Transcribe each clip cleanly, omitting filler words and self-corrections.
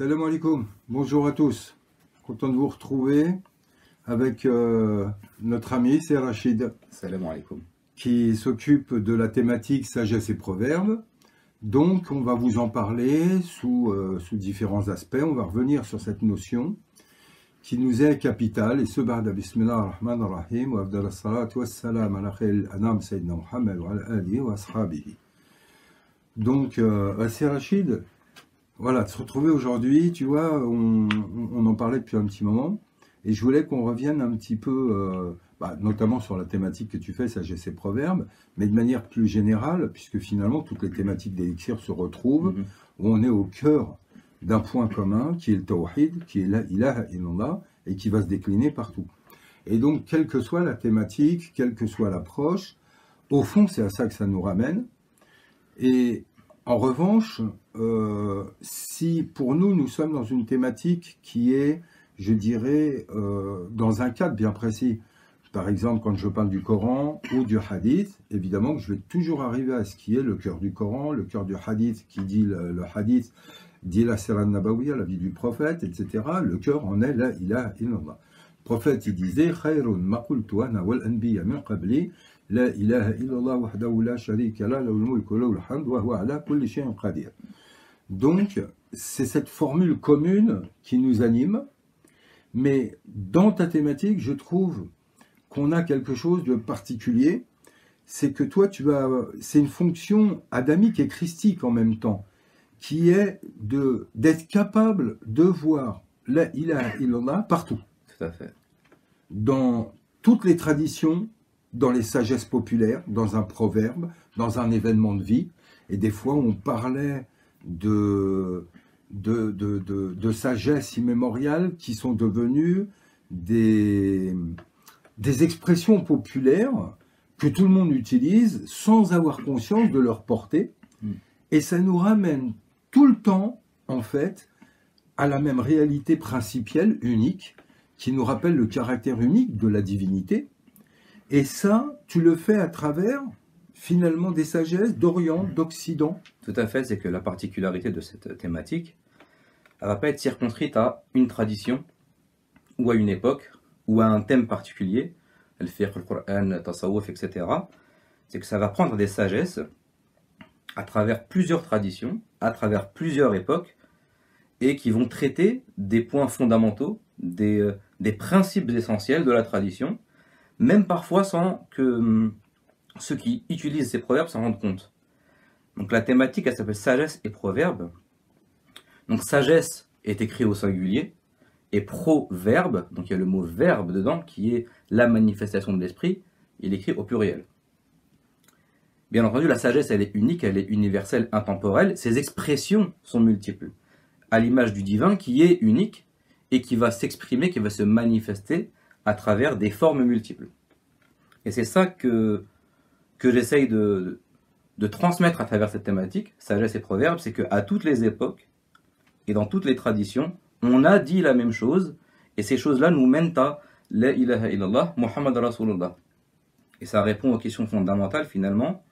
Salam alaikum, bonjour à tous. Content de vous retrouver avec notre ami, c'est Rachid. Salam alaikum. Qui s'occupe de la thématique sagesse et proverbes. Donc, on va vous en parler sous différents aspects. On va revenir sur cette notion qui nous est capitale. Et ce ba'da bismillah ar-Rahman ar-Rahim wa afdal as-salatu was-salam ala khayl anam sayyidina Muhammad wa ala alihi wa ashabihi. Donc, c'est Rachid. Voilà, de se retrouver aujourd'hui, tu vois, on en parlait depuis un petit moment. Et je voulais qu'on revienne un petit peu, notamment sur la thématique que tu fais, sagesse et proverbes, mais de manière plus générale, puisque finalement toutes les thématiques d'Elixir se retrouvent, où on est au cœur d'un point commun, qui est le tawhid, qui est la ilaha illallah, et qui va se décliner partout. Et donc, quelle que soit la thématique, quelle que soit l'approche, au fond, c'est à ça que ça nous ramène. Et en revanche, si pour nous, nous sommes dans une thématique qui est, je dirais, dans un cadre bien précis. Par exemple, quand je parle du Coran ou du Hadith, évidemment que je vais toujours arriver à ce qui est le cœur du Coran, le cœur du Hadith, qui dit le Hadith, dit la Sira Nabawiya, la vie du prophète, etc. Le cœur en est la ilaha illallah. Le prophète, il disait « Khayrun ma qultu ana wal anbiya min qabli, la ilaha illallah wahdahu la sharika la lahul mulku wa lahul hamdu wa huwa ala kulli shay'in qadir ». Donc, c'est cette formule commune qui nous anime. Mais dans ta thématique, je trouve qu'on a quelque chose de particulier. C'est que toi, c'est une fonction adamique et christique en même temps, qui est d'être capable de voir la ilaha illallah partout. Tout à fait. Dans toutes les traditions, dans les sagesses populaires, dans un proverbe, dans un événement de vie. Et des fois, on parlait de sagesse immémoriale qui sont devenues des expressions populaires que tout le monde utilise sans avoir conscience de leur portée. Et ça nous ramène tout le temps, en fait, à la même réalité principielle, unique, qui nous rappelle le caractère unique de la divinité. Et ça, tu le fais à travers, finalement, des sagesses d'Orient, d'Occident. Tout à fait, c'est que la particularité de cette thématique, elle ne va pas être circonscrite à une tradition, ou à une époque, ou à un thème particulier, le fiqh, le Coran, le tasawwuf, etc. C'est que ça va prendre des sagesses à travers plusieurs traditions, à travers plusieurs époques, et qui vont traiter des points fondamentaux, des principes essentiels de la tradition, même parfois sans que ceux qui utilisent ces proverbes s'en rendent compte. Donc la thématique, elle s'appelle sagesse et proverbes. Donc sagesse est écrit au singulier, et proverbe, donc il y a le mot verbe dedans, qui est la manifestation de l'esprit, il est écrit au pluriel. Bien entendu, la sagesse, elle est unique, elle est universelle, intemporelle, ses expressions sont multiples, à l'image du divin qui est unique, et qui va s'exprimer, qui va se manifester à travers des formes multiples. Et c'est ça que j'essaye de transmettre à travers cette thématique, sagesse et proverbe, c'est qu'à toutes les époques, et dans toutes les traditions, on a dit la même chose, et ces choses-là nous mènent à la ilaha illallah, Muhammad Rasulullah. Et ça répond aux questions fondamentales finalement,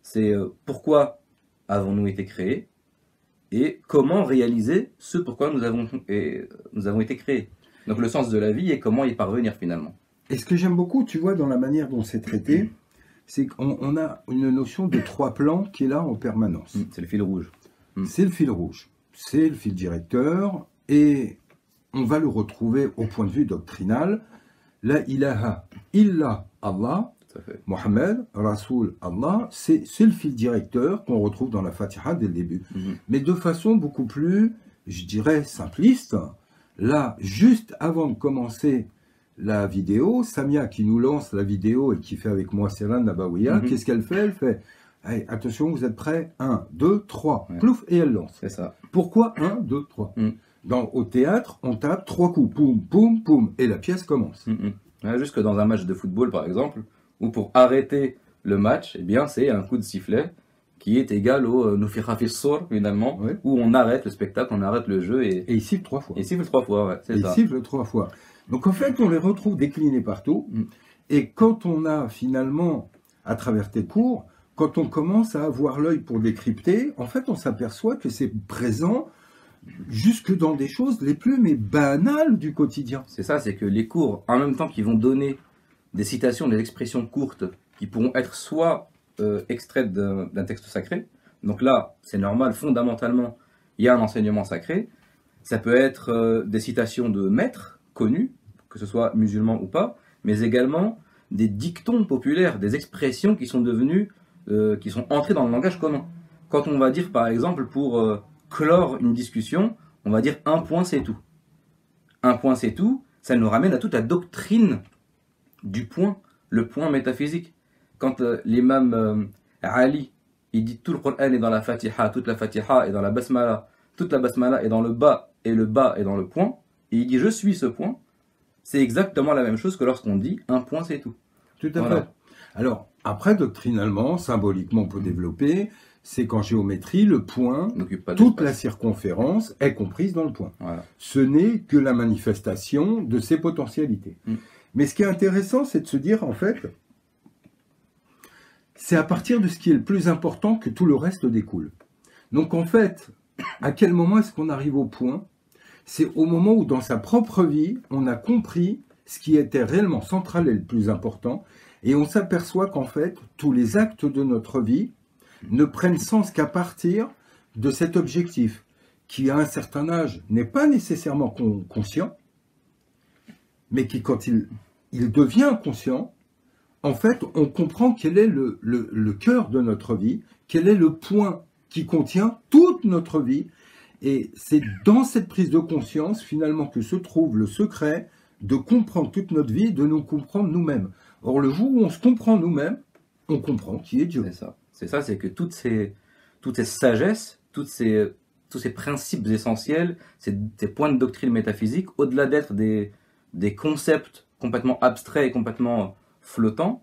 c'est pourquoi avons-nous été créés, et comment réaliser ce pourquoi nous avons été créés. Donc le sens de la vie et comment y parvenir finalement. Et ce que j'aime beaucoup, tu vois, dans la manière dont c'est traité, c'est qu'on a une notion de trois plans qui est là en permanence. C'est le fil rouge. C'est le fil rouge. C'est le fil directeur, et on va le retrouver au point de vue doctrinal. La ilaha illa Allah, Mohammed, Rasoul Allah, c'est le fil directeur qu'on retrouve dans la Fatiha dès le début. Mais de façon beaucoup plus, je dirais, simpliste. Là, juste avant de commencer la vidéo, Samia qui nous lance la vidéo et qui fait avec moi Sira Nabawiya, qu'est-ce qu'elle fait? Elle fait hey, attention, vous êtes prêts? 1, 2, 3. Plouf, et elle lance. C'est ça. Pourquoi 1, 2, 3 Au théâtre, on tape 3 coups, poum, poum, poum, et la pièce commence. Juste que dans un match de football, par exemple, où pour arrêter le match, eh bien, c'est un coup de sifflet qui est égal au Nufira fi Sur, finalement, où on arrête le spectacle, on arrête le jeu. Et il siffle 3 fois. Et il siffle 3 fois, ouais, c'est ça. Il siffle 3 fois. Donc en fait, on les retrouve déclinés partout. Et quand on a finalement, à travers tes cours, quand on commence à avoir l'œil pour décrypter, en fait, on s'aperçoit que c'est présent jusque dans des choses les plus mais banales du quotidien. C'est ça, c'est que les cours, en même temps qu'ils vont donner des citations, des expressions courtes qui pourront être soit extraites d'un texte sacré, donc là, c'est normal, fondamentalement, il y a un enseignement sacré, ça peut être des citations de maîtres connus, que ce soit musulmans ou pas, mais également des dictons populaires, des expressions qui sont devenues, qui sont entrées dans le langage commun. Quand on va dire, par exemple, pour clore une discussion, on va dire un point c'est tout. Un point c'est tout, ça nous ramène à toute la doctrine du point, le point métaphysique. Quand l'imam Ali, il dit tout le Coran est dans la Fatiha, toute la Fatiha est dans la Basmala, toute la Basmala est dans le bas et le bas est dans le point, et il dit je suis ce point, c'est exactement la même chose que lorsqu'on dit un point c'est tout. Tout à fait. Alors, après, doctrinalement, symboliquement, on peut développer, c'est qu'en géométrie, le point, toute la circonférence est comprise dans le point. Voilà. Ce n'est que la manifestation de ses potentialités. Mais ce qui est intéressant, c'est de se dire, en fait, c'est à partir de ce qui est le plus important que tout le reste découle. Donc, en fait, à quel moment est-ce qu'on arrive au point? C'est au moment où, dans sa propre vie, on a compris ce qui était réellement central et le plus important, et on s'aperçoit qu'en fait, tous les actes de notre vie ne prennent sens qu'à partir de cet objectif, qui à un certain âge n'est pas nécessairement conscient, mais qui quand il devient conscient, en fait, on comprend quel est le cœur de notre vie, quel est le point qui contient toute notre vie, et c'est dans cette prise de conscience, finalement, que se trouve le secret de comprendre toute notre vie, de nous comprendre nous-mêmes. Or, le jour où on se comprend nous-mêmes, on comprend qui est Dieu. C'est ça, c'est que toutes ces sagesses, tous ces principes essentiels, ces points de doctrine métaphysique, au-delà d'être des concepts complètement abstraits et complètement flottants,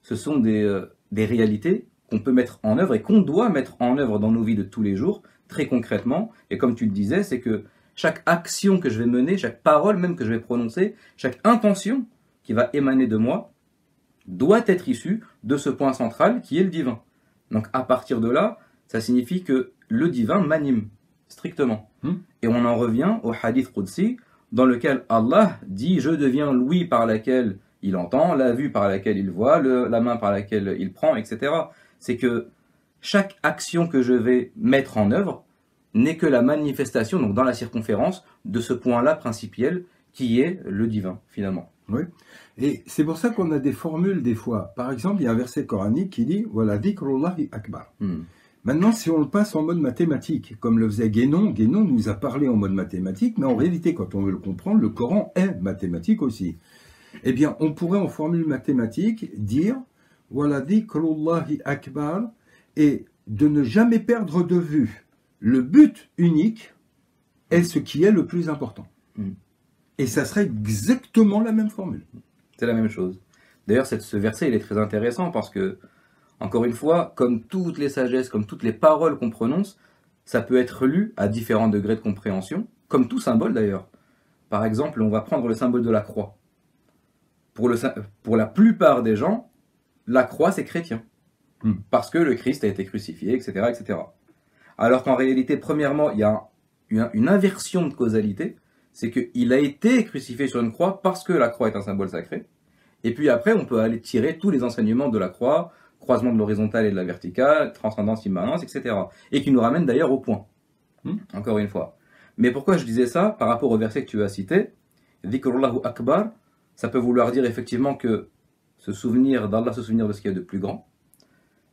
ce sont des réalités qu'on peut mettre en œuvre et qu'on doit mettre en œuvre dans nos vies de tous les jours, très concrètement. Et comme tu le disais, c'est que chaque action que je vais mener, chaque parole même que je vais prononcer, chaque intention qui va émaner de moi, doit être issue de ce point central qui est le divin. Donc à partir de là, ça signifie que le divin m'anime, strictement. Et on en revient au hadith Qudsi, dans lequel Allah dit « Je deviens l'ouïe par laquelle il entend, la vue par laquelle il voit, la main par laquelle il prend, etc. » C'est que chaque action que je vais mettre en œuvre n'est que la manifestation, donc dans la circonférence, de ce point-là principiel qui est le divin, finalement. Oui, et c'est pour ça qu'on a des formules des fois. Par exemple, il y a un verset coranique qui dit « Voilà, dhikrullahi akbar ». Maintenant, si on le passe en mode mathématique, comme le faisait Guénon, Guénon nous a parlé en mode mathématique, mais en réalité, quand on veut le comprendre, le Coran est mathématique aussi. Eh bien, on pourrait en formule mathématique dire « Voilà, dhikrullahi akbar » et de ne jamais perdre de vue le but unique est ce qui est le plus important. Et ça serait exactement la même formule. C'est la même chose. D'ailleurs, ce verset, il est très intéressant parce que, encore une fois, comme toutes les sagesses, comme toutes les paroles qu'on prononce, ça peut être lu à différents degrés de compréhension, comme tout symbole d'ailleurs. Par exemple, on va prendre le symbole de la croix. Pour la plupart des gens, la croix, c'est chrétien. Parce que le Christ a été crucifié, etc. etc. Alors qu'en réalité, premièrement, il y a une inversion de causalité, c'est qu'il a été crucifié sur une croix parce que la croix est un symbole sacré. Et puis après, on peut aller tirer tous les enseignements de la croix, croisement de l'horizontale et de la verticale, transcendance, immanence, etc. Et qui nous ramène d'ailleurs au point. Encore une fois. Mais pourquoi je disais ça par rapport au verset que tu as cité, Dhikrullahu Akbar, ça peut vouloir dire effectivement que se souvenir d'Allah, se souvenir de ce qu'il y a de plus grand.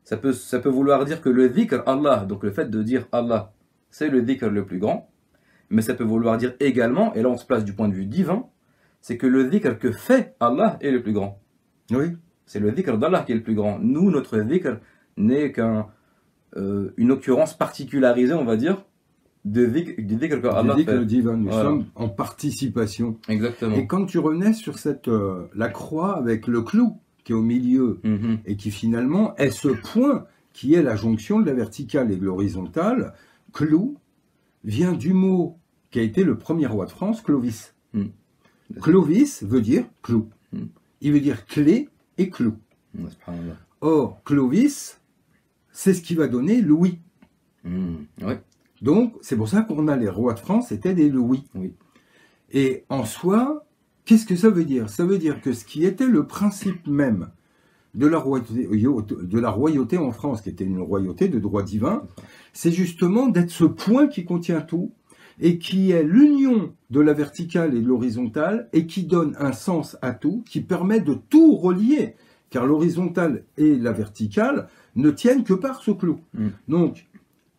Ça peut vouloir dire que le dhikr Allah, donc le fait de dire Allah, c'est le dhikr le plus grand. Mais ça peut vouloir dire également, et là on se place du point de vue divin, c'est que le dhikr que fait Allah est le plus grand. Oui. C'est le dhikr d'Allah qui est le plus grand. Nous, notre dhikr n'est qu'une occurrence particularisée, on va dire, du dhikr que Allah fait. Le divin, nous sommes en participation. Exactement. Et quand tu revenais sur la croix avec le clou qui est au milieu, et qui finalement est ce point qui est la jonction de la verticale et de l'horizontale, clou vient du mot qui a été le premier roi de France, Clovis. Clovis veut dire clou. Il veut dire clé et clou. Or, Clovis, c'est ce qui va donner Louis. Ouais. Donc, c'est pour ça qu'on a les rois de France, c'était des Louis. Oui. Et en soi, qu'est-ce que ça veut dire? Ça veut dire que ce qui était le principe même de la royauté en France, qui était une royauté de droit divin, c'est justement d'être ce point qui contient tout, et qui est l'union de la verticale et de l'horizontale, et qui donne un sens à tout, qui permet de tout relier, car l'horizontale et la verticale ne tiennent que par ce clou. Donc,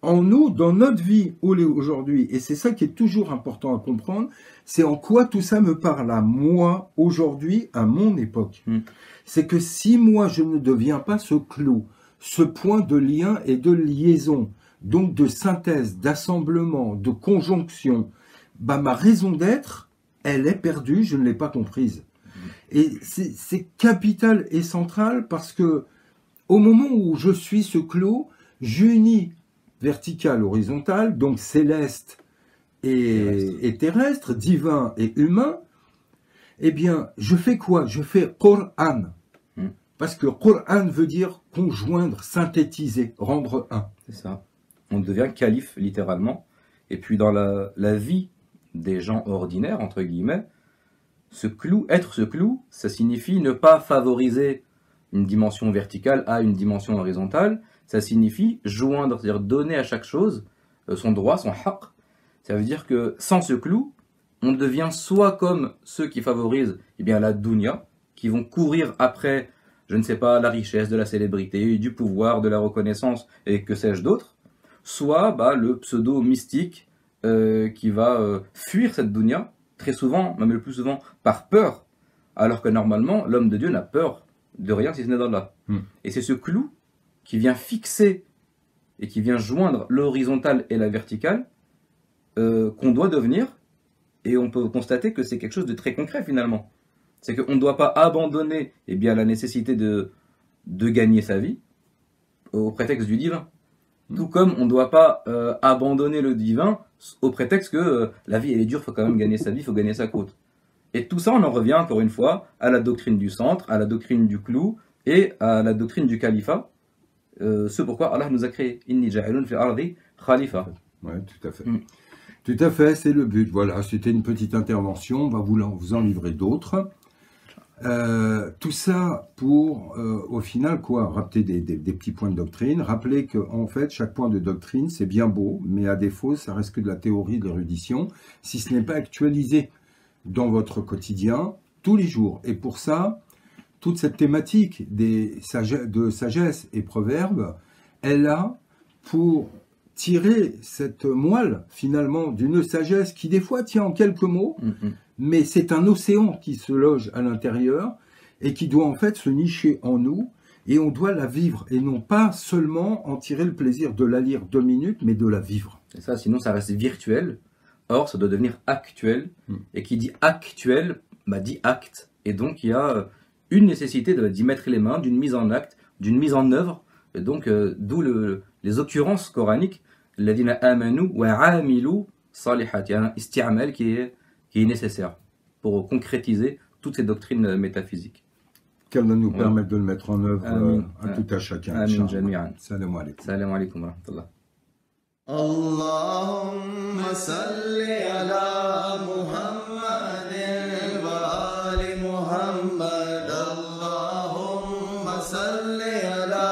en nous, dans notre vie aujourd'hui, et c'est ça qui est toujours important à comprendre, c'est en quoi tout ça me parle à moi, aujourd'hui, à mon époque. C'est que si moi, je ne deviens pas ce clou, ce point de lien et de liaison, donc de synthèse, d'assemblement, de conjonction, bah, ma raison d'être, elle est perdue, je ne l'ai pas comprise. Et c'est capital et central parce que au moment où je suis ce clou, j'unis vertical, horizontal, donc céleste et terrestre, divin et humain, eh bien, je fais quoi? Je fais Qur'an. Parce que Qur'an veut dire conjoindre, synthétiser, rendre un. C'est ça. On devient calife, littéralement. Et puis dans la vie des gens ordinaires, entre guillemets, être ce clou, ça signifie ne pas favoriser une dimension verticale à une dimension horizontale. Ça signifie joindre, c'est-à-dire donner à chaque chose son droit, son haqq. Ça veut dire que sans ce clou, on devient soit comme ceux qui favorisent la dunya, qui vont courir après, je ne sais pas, la richesse, de la célébrité, du pouvoir, de la reconnaissance et que sais-je d'autre, soit le pseudo-mystique qui va fuir cette dunya, très souvent, même le plus souvent, par peur, alors que normalement, l'homme de Dieu n'a peur de rien si ce n'est d'Allah. Et c'est ce clou qui vient fixer et qui vient joindre l'horizontale et la verticale qu'on doit devenir, et on peut constater que c'est quelque chose de très concret finalement. C'est qu'on ne doit pas abandonner la nécessité de gagner sa vie au prétexte du divin. Tout comme on ne doit pas abandonner le divin au prétexte que la vie elle est dure, il faut quand même gagner sa vie, il faut gagner sa côte. Et tout ça, on en revient encore une fois à la doctrine du centre, à la doctrine du clou et à la doctrine du califat. Ce pourquoi Allah nous a créé. Inni ja'ilun fil ardi khalifa. Oui, tout à fait. Tout à fait, c'est le but. Voilà, c'était une petite intervention. On va vous en livrer d'autres. Tout ça pour, au final, rappeler des petits points de doctrine. Rappeler qu'en fait, chaque point de doctrine, c'est bien beau, mais à défaut, ça reste que de la théorie, de l'érudition, si ce n'est pas actualisé dans votre quotidien, tous les jours. Et pour ça, toute cette thématique de sagesse et proverbes, elle a pour tirer cette moelle, finalement, d'une sagesse qui, des fois, tient en quelques mots, mais c'est un océan qui se loge à l'intérieur et qui doit, en fait, se nicher en nous, et on doit la vivre, et non pas seulement en tirer le plaisir de la lire 2 minutes, mais de la vivre. Et ça, sinon, ça reste virtuel. Or, ça doit devenir actuel. Et qui dit actuel, dit acte. Et donc, il y a une nécessité d'y mettre les mains, d'une mise en acte, d'une mise en œuvre. Et donc, d'où les occurrences coraniques. Ladina amanu wa amilu salihat. Il y a un isti'amal qui est nécessaire pour concrétiser toutes ces doctrines métaphysiques. Qu'Allah nous permette de le mettre en œuvre à tout à chacun. Amin jami'an. Salam alaikum. Salam alaikum wa rahmatullah. Allahumma salli ala Muhammadin wa ali Muhammad. Allahumma salli ala